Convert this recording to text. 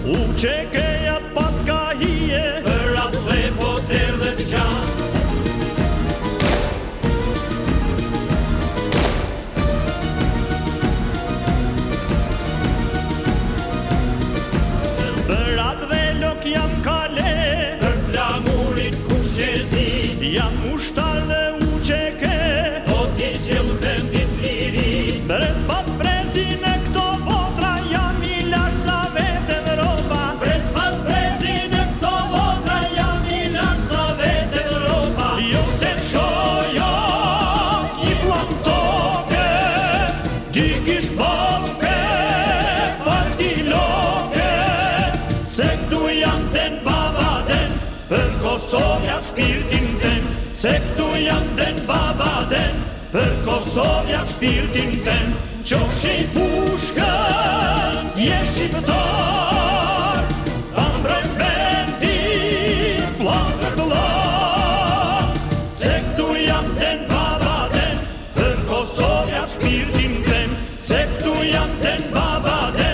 U qekejat pas ka hije, për atë dhe poter dhe të gjatë. Zërat dhe lok jam kale, Për flamurit kush qezi, jam ushtar dhe u qeke, do t'i sjell vendit liri. Brez pas brezin e këto votra, jam i lash sa vete dhe roba. Brez pas brezin e këto votra, jam i lash sa vete dhe roba. Jo se shoja, s'ki plan toke, dy kish balke, farti loke, Se këtu jam ten baba den, për Kosovja shpirtin ten. se këtu jam den baba den, Për Kosovja shpirtin ten. qofshi pushkës, je shqiptar, ta mbroj vendi, plan për plan. Se këtu jam ten baba den, për Kosovja shpirtin ten. Se këtu jam ten baba den,